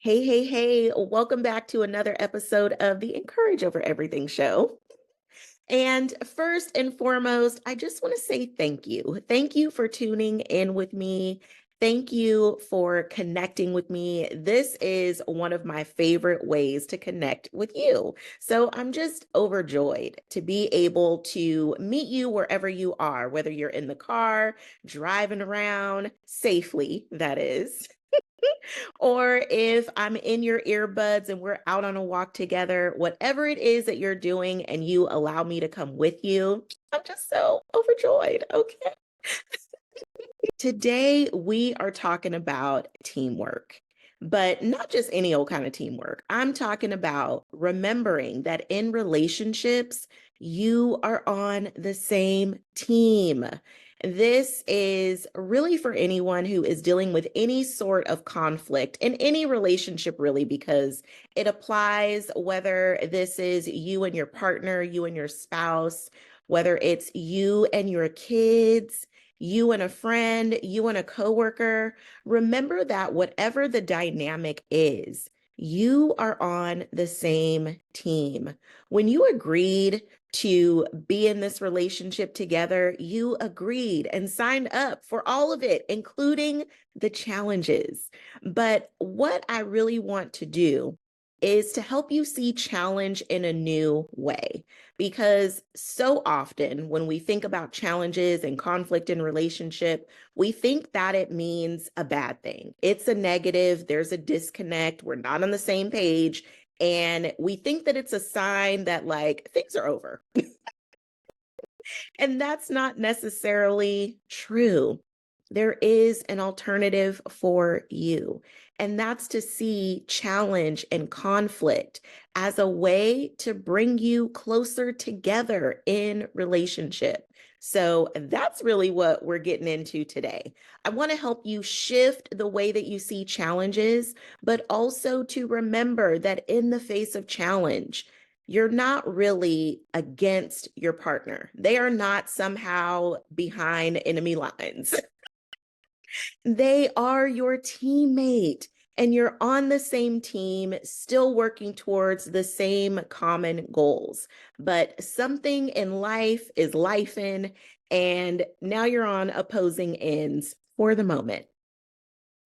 Hey, hey, hey, welcome back to another episode of the Encourage Over Everything show. And first and foremost, I just want to say thank you. Thank you for tuning in with me. Thank you for connecting with me. This is one of my favorite ways to connect with you. So I'm just overjoyed to be able to meet you wherever you are, whether you're in the car, driving around safely, that is. Or if I'm in your earbuds and we're out on a walk together, whatever it is that you're doing and you allow me to come with you, I'm just so overjoyed. Okay. Today, we are talking about teamwork, but not just any old kind of teamwork. I'm talking about remembering that in relationships, you are on the same team. This is really for anyone who is dealing with any sort of conflict in any relationship, really, because it applies whether this is you and your partner, you and your spouse, whether it's you and your kids, you and a friend, you and a coworker. Remember that whatever the dynamic is, you are on the same team. When you agreed to be in this relationship together, you agreed and signed up for all of it, including the challenges. But what I really want to do is to help you see challenge in a new way. Because so often when we think about challenges and conflict in relationship, we think that it means a bad thing. It's a negative, there's a disconnect, we're not on the same page, and we think that it's a sign that like things are over. And that's not necessarily true. There is an alternative for you, and that's to see challenge and conflict as a way to bring you closer together in relationship. So that's really what we're getting into today. I want to help you shift the way that you see challenges, but also to remember that in the face of challenge, you're not really against your partner. They are not somehow behind enemy lines. They are your teammate, and you're on the same team, still working towards the same common goals. But something in life is lifing, and now you're on opposing ends for the moment.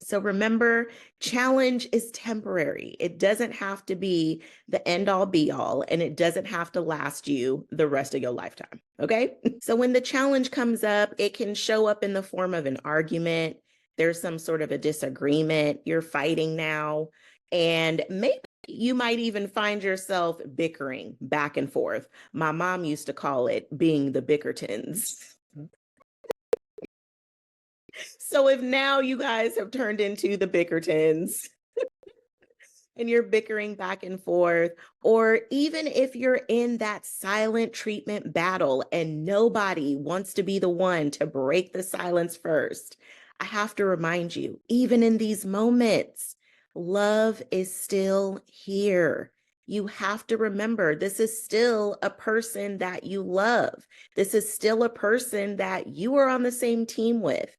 So remember, challenge is temporary. It doesn't have to be the end all be all, and it doesn't have to last you the rest of your lifetime. Okay. So when the challenge comes up, it can show up in the form of an argument. There's some sort of a disagreement. You're fighting now. And maybe you might even find yourself bickering back and forth. My mom used to call it being the Bickertons. So if now you guys have turned into the Bickertons and you're bickering back and forth, or even if you're in that silent treatment battle and nobody wants to be the one to break the silence first, I have to remind you, even in these moments, love is still here. You have to remember this is still a person that you love. This is still a person that you are on the same team with.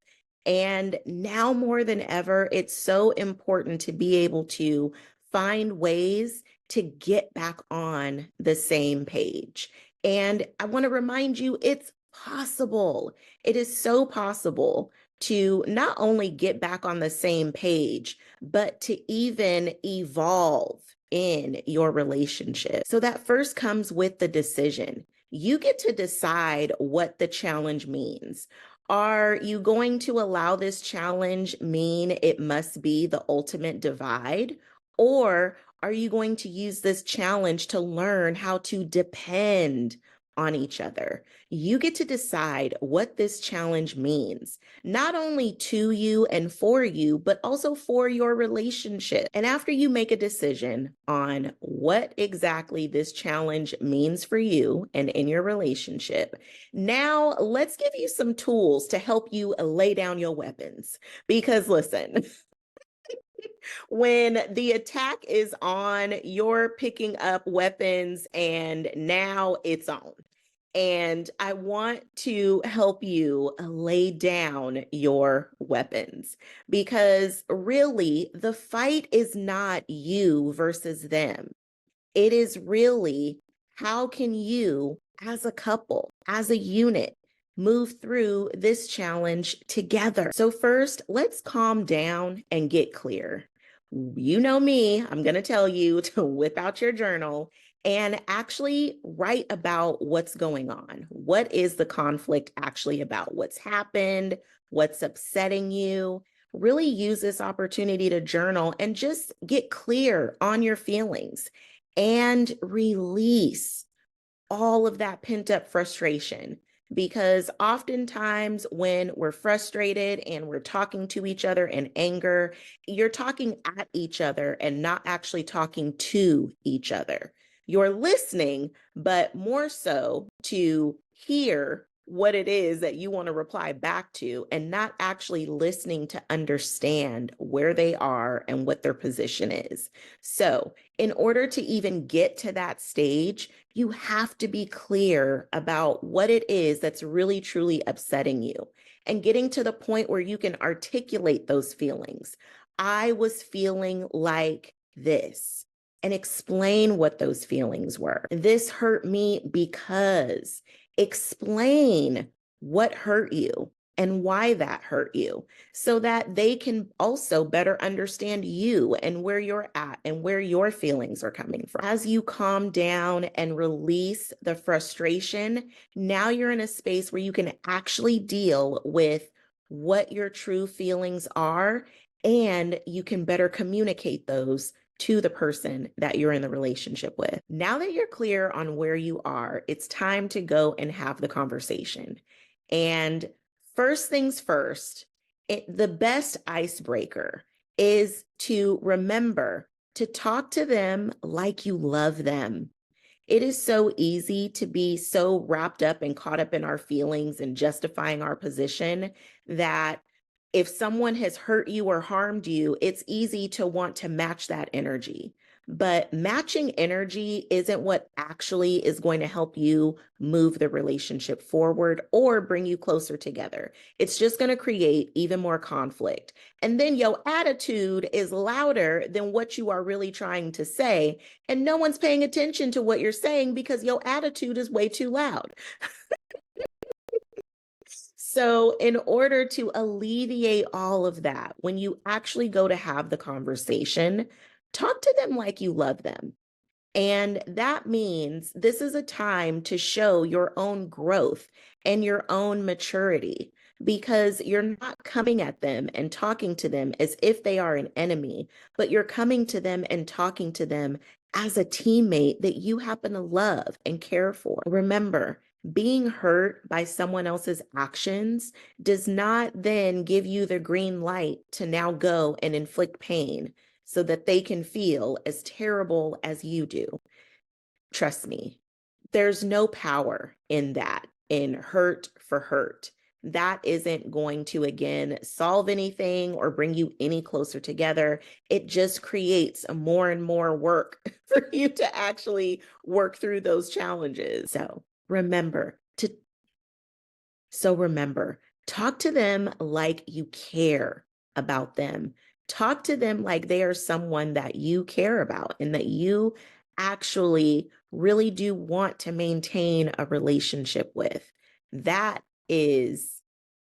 And now more than ever, it's so important to be able to find ways to get back on the same page. And I want to remind you, it's possible. It is so possible to not only get back on the same page, but to even evolve in your relationship. So that first comes with the decision. You get to decide what the challenge means. Are you going to allow this challenge mean it must be the ultimate divide? Or are you going to use this challenge to learn how to depend on each other? You get to decide what this challenge means, not only to you and for you, but also for your relationship. And after you make a decision on what exactly this challenge means for you and in your relationship, now let's give you some tools to help you lay down your weapons. Because listen, when the attack is on, you're picking up weapons and now it's on. And I want to help you lay down your weapons because really the fight is not you versus them. It is really how can you, as a couple, as a unit, move through this challenge together. So, first, let's calm down and get clear. You know me, I'm going to tell you to whip out your journal and actually write about what's going on. What is the conflict actually about? What's happened? What's upsetting you? Really use this opportunity to journal and just get clear on your feelings and release all of that pent up frustration. Because oftentimes, when we're frustrated and we're talking to each other in anger, you're talking at each other and not actually talking to each other. You're listening, but more so to hear what it is that you want to reply back to, and not actually listening to understand where they are and what their position is. So, in order to even get to that stage, you have to be clear about what it is that's really truly upsetting you and getting to the point where you can articulate those feelings. I was feeling like this, and explain what those feelings were. This hurt me because, explain what hurt you and why that hurt you so that they can also better understand you and where you're at and where your feelings are coming from. As you calm down and release the frustration, now you're in a space where you can actually deal with what your true feelings are, and you can better communicate those to the person that you're in the relationship with. Now that you're clear on where you are, it's time to go and have the conversation. And first things first, the best icebreaker is to remember to talk to them like you love them. It is so easy to be so wrapped up and caught up in our feelings and justifying our position that if someone has hurt you or harmed you, it's easy to want to match that energy. But matching energy isn't what actually is going to help you move the relationship forward or bring you closer together. It's just going to create even more conflict. And then your attitude is louder than what you are really trying to say. And no one's paying attention to what you're saying because your attitude is way too loud. So, in order to alleviate all of that, when you actually go to have the conversation, talk to them like you love them. And that means this is a time to show your own growth and your own maturity because you're not coming at them and talking to them as if they are an enemy, but you're coming to them and talking to them as a teammate that you happen to love and care for. Remember, being hurt by someone else's actions does not then give you the green light to now go and inflict pain so that they can feel as terrible as you do. Trust me, there's no power in that, in hurt for hurt. That isn't going to, again, solve anything or bring you any closer together. It just creates more and more work for you to actually work through those challenges. Remember, talk to them like you care about them. Talk to them like they are someone that you care about and that you actually really do want to maintain a relationship with. That is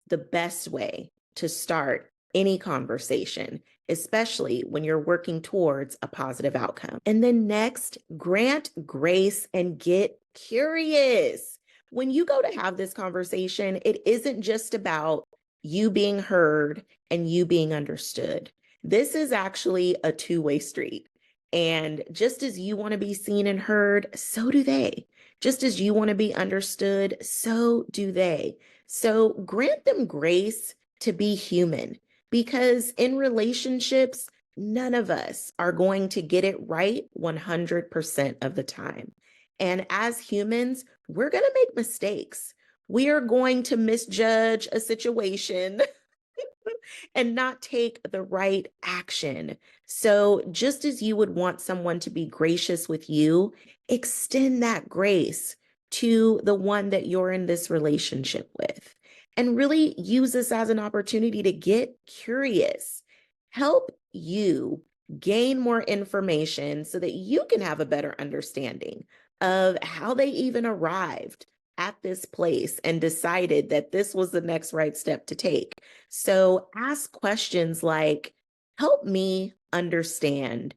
the best way to start any conversation, especially when you're working towards a positive outcome. And then next, grant grace and get curious. When you go to have this conversation, it isn't just about you being heard and you being understood. This is actually a two-way street. And just as you want to be seen and heard, so do they. Just as you want to be understood, so do they. So grant them grace to be human, because in relationships, none of us are going to get it right 100% of the time. And as humans, we're going to make mistakes. We are going to misjudge a situation and not take the right action. So, just as you would want someone to be gracious with you, extend that grace to the one that you're in this relationship with. And really use this as an opportunity to get curious. Help you gain more information so that you can have a better understanding of how they even arrived at this place and decided that this was the next right step to take. So ask questions like, help me understand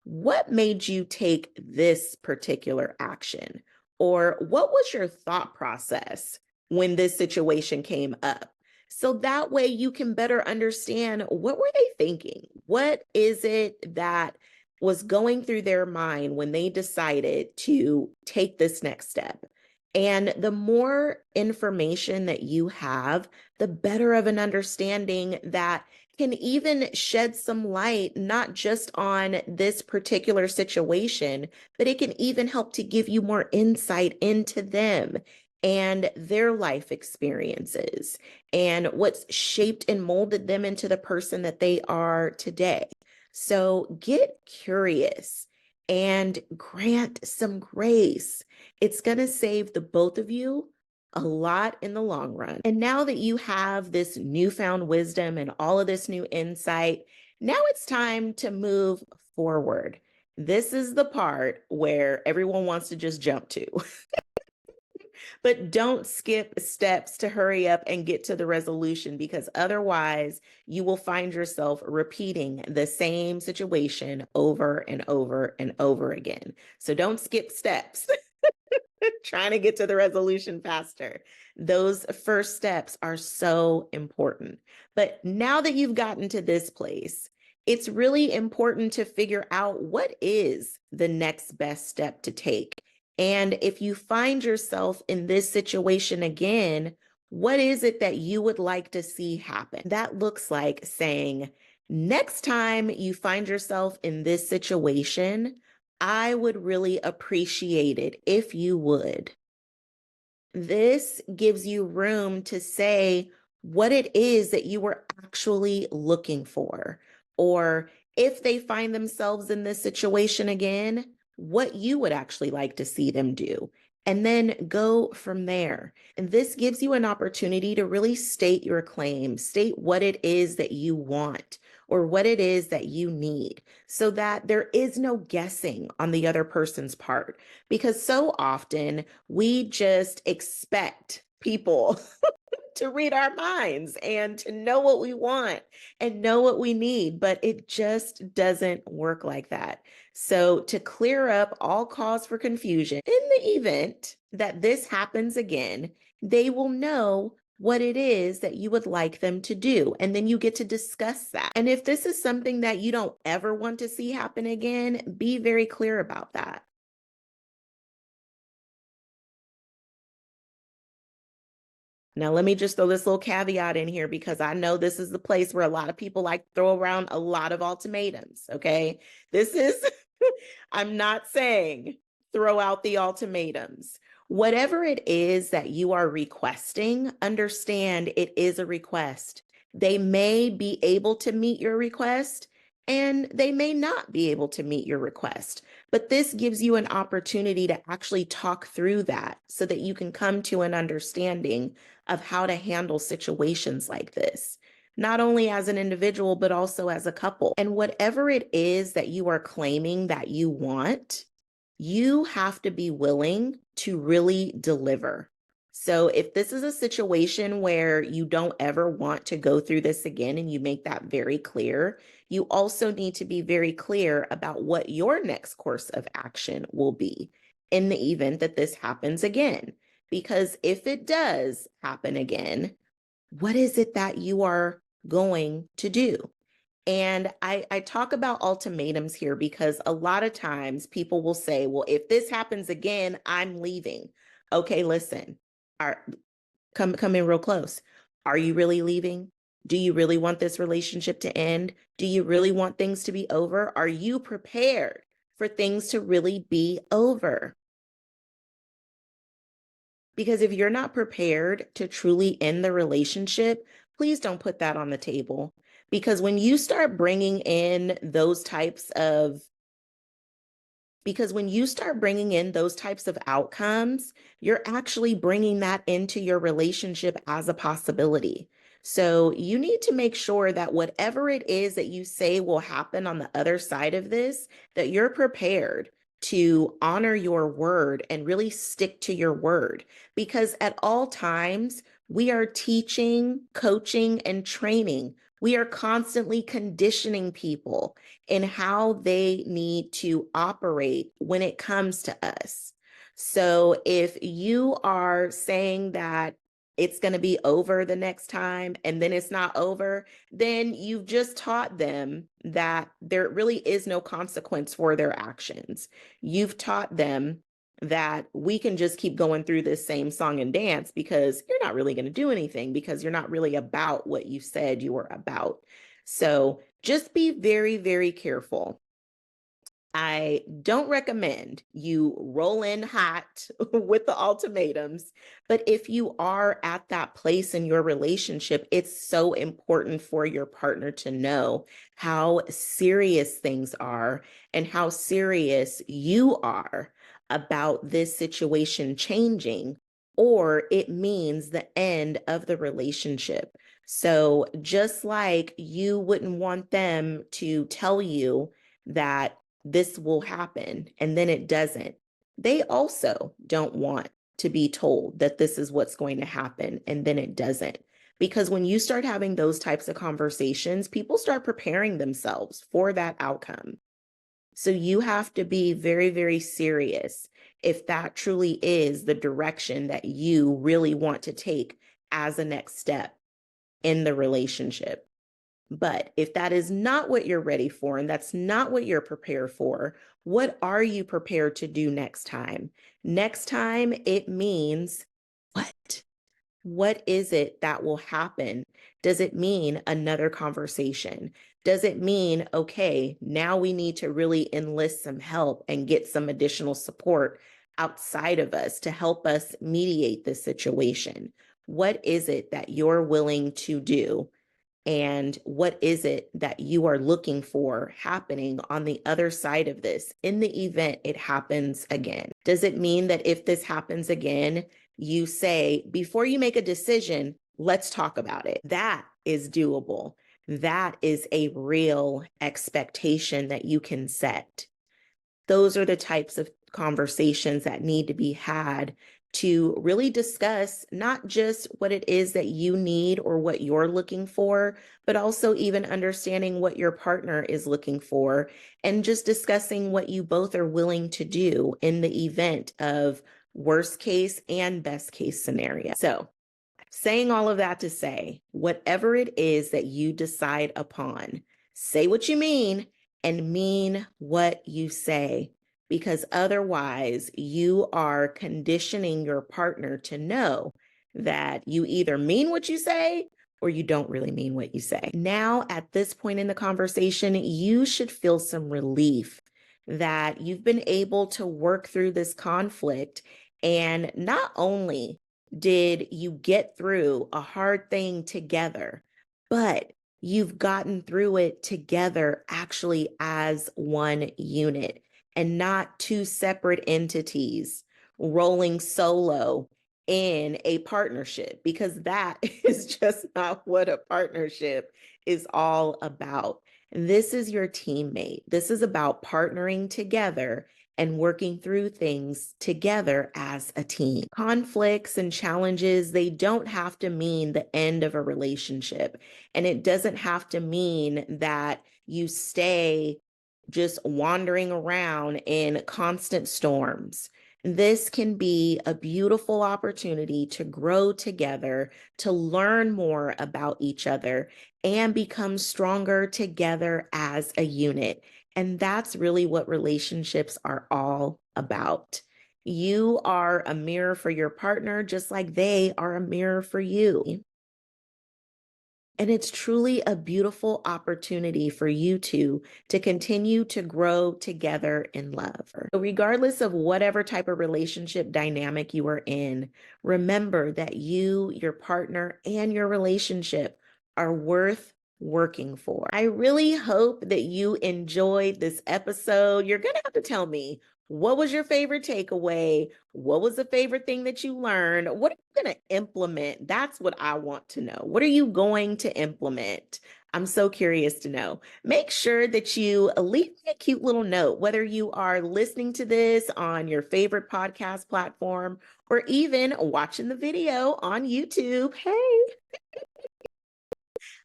what made you take this particular action? Or what was your thought process when this situation came up? So that way you can better understand, what were they thinking? What is it that was going through their mind when they decided to take this next step? And the more information that you have, the better of an understanding that can even shed some light, not just on this particular situation, but it can even help to give you more insight into them and their life experiences and what's shaped and molded them into the person that they are today. So get curious and grant some grace. It's going to save the both of you a lot in the long run. And now that you have this newfound wisdom and all of this new insight, now it's time to move forward. This is the part where everyone wants to just jump to. But don't skip steps to hurry up and get to the resolution, because otherwise you will find yourself repeating the same situation over and over and over again. So don't skip steps. Trying to get to the resolution faster. Those first steps are so important. But now that you've gotten to this place, it's really important to figure out what is the next best step to take. And if you find yourself in this situation again, what is it that you would like to see happen? That looks like saying, next time you find yourself in this situation, I would really appreciate it if you would. This gives you room to say what it is that you were actually looking for, or if they find themselves in this situation again, what you would actually like to see them do. And then go from there. And this gives you an opportunity to really state your claim, state what it is that you want or what it is that you need, so that there is no guessing on the other person's part. Because so often we just expect people to read our minds and to know what we want and know what we need, but it just doesn't work like that. So, to clear up all cause for confusion, in the event that this happens again, they will know what it is that you would like them to do. And then you get to discuss that. And if this is something that you don't ever want to see happen again, be very clear about that. Now, let me just throw this little caveat in here, because I know this is the place where a lot of people like to throw around a lot of ultimatums. Okay. This is, I'm not saying throw out the ultimatums. Whatever it is that you are requesting, understand it is a request. They may be able to meet your request and they may not be able to meet your request. But this gives you an opportunity to actually talk through that so that you can come to an understanding of how to handle situations like this, not only as an individual, but also as a couple. And whatever it is that you are claiming that you want, you have to be willing to really deliver. So if this is a situation where you don't ever want to go through this again and you make that very clear, you also need to be very clear about what your next course of action will be in the event that this happens again. Because if it does happen again, what is it that you are going to do? And I talk about ultimatums here because a lot of times people will say, well, if this happens again, I'm leaving. Okay, listen, are, come in real close. Are you really leaving? Do you really want this relationship to end? Do you really want things to be over? Are you prepared for things to really be over? Because if you're not prepared to truly end the relationship, please don't put that on the table. Because when you start bringing in those types of Because when you start bringing in those types of outcomes, you're actually bringing that into your relationship as a possibility. So you need to make sure that whatever it is that you say will happen on the other side of this, that you're prepared to honor your word and really stick to your word. Because at all times, we are teaching, coaching, and training. We are constantly conditioning people in how they need to operate when it comes to us. So if you are saying that it's going to be over the next time and then it's not over, then you've just taught them that there really is no consequence for their actions. You've taught them that we can just keep going through this same song and dance because you're not really going to do anything because you're not really about what you said you were about. So just be very, very careful. I don't recommend you roll in hot with the ultimatums, but if you are at that place in your relationship, it's so important for your partner to know how serious things are and how serious you are about this situation changing, or it means the end of the relationship. So just like you wouldn't want them to tell you that this will happen and then it doesn't, they also don't want to be told that this is what's going to happen and then it doesn't. Because when you start having those types of conversations, people start preparing themselves for that outcome. So you have to be very, very serious if that truly is the direction that you really want to take as a next step in the relationship. But if that is not what you're ready for and that's not what you're prepared for, what are you prepared to do next time? Next time, it means what? What is it that will happen? Does it mean another conversation? Does it mean, okay, now we need to really enlist some help and get some additional support outside of us to help us mediate this situation? What is it that you're willing to do? And what is it that you are looking for happening on the other side of this in the event it happens again? Does it mean that if this happens again, you say, before you make a decision, let's talk about it? That is doable. That is a real expectation that you can set. Those are the types of conversations that need to be had to really discuss not just what it is that you need or what you're looking for, but also even understanding what your partner is looking for and just discussing what you both are willing to do in the event of worst case and best case scenario. So, saying all of that to say, whatever it is that you decide upon, say what you mean and mean what you say, because otherwise you are conditioning your partner to know that you either mean what you say or you don't really mean what you say. Now, at this point in the conversation, you should feel some relief that you've been able to work through this conflict. And not only did you get through a hard thing together, but you've gotten through it together actually as one unit and not two separate entities rolling solo in a partnership, because that is just not what a partnership is all about. This is your teammate. This is about partnering together and working through things together as a team. Conflicts and challenges, they don't have to mean the end of a relationship. And it doesn't have to mean that you stay just wandering around in constant storms. This can be a beautiful opportunity to grow together, to learn more about each other, and become stronger together as a unit. And that's really what relationships are all about. You are a mirror for your partner, just like they are a mirror for you. And it's truly a beautiful opportunity for you two to continue to grow together in love. So regardless of whatever type of relationship dynamic you are in, remember that you, your partner, and your relationship are worth working for. I really hope that you enjoyed this episode. You're going to have to tell me, what was your favorite takeaway? What was the favorite thing that you learned? What are you going to implement? That's what I want to know. What are you going to implement? I'm so curious to know. Make sure that you leave me a cute little note, whether you are listening to this on your favorite podcast platform or even watching the video on YouTube. Hey,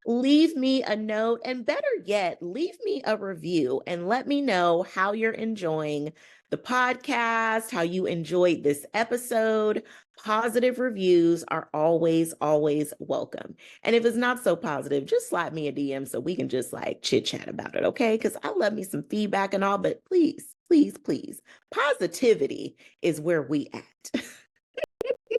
leave me a note, and better yet, leave me a review and let me know how you're enjoying the podcast, how you enjoyed this episode. Positive reviews are always, always welcome. And if it's not so positive, just slide me a DM so we can just like chit chat about it, okay? Because I love me some feedback and all, but please, please, please, positivity is where we at.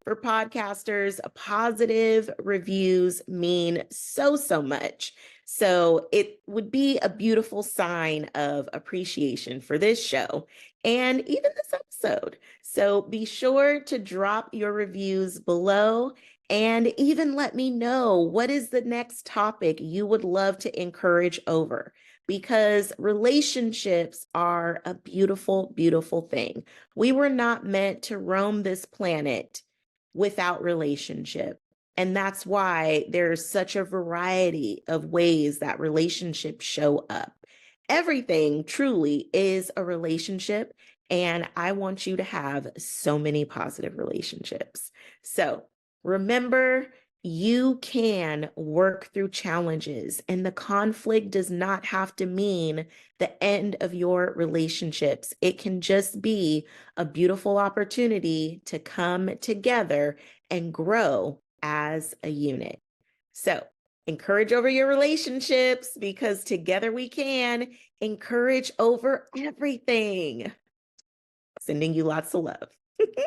For podcasters, positive reviews mean so, so much. So it would be a beautiful sign of appreciation for this show and even this episode. So be sure to drop your reviews below and even let me know what is the next topic you would love to encourage over, because relationships are a beautiful, beautiful thing. We were not meant to roam this planet without relationship. And that's why there's such a variety of ways that relationships show up. Everything truly is a relationship, and I want you to have so many positive relationships. So remember, you can work through challenges, and the conflict does not have to mean the end of your relationships. It can just be a beautiful opportunity to come together and grow as a unit. So, encourage over your relationships, because together we can. Encourage over everything. Sending you lots of love.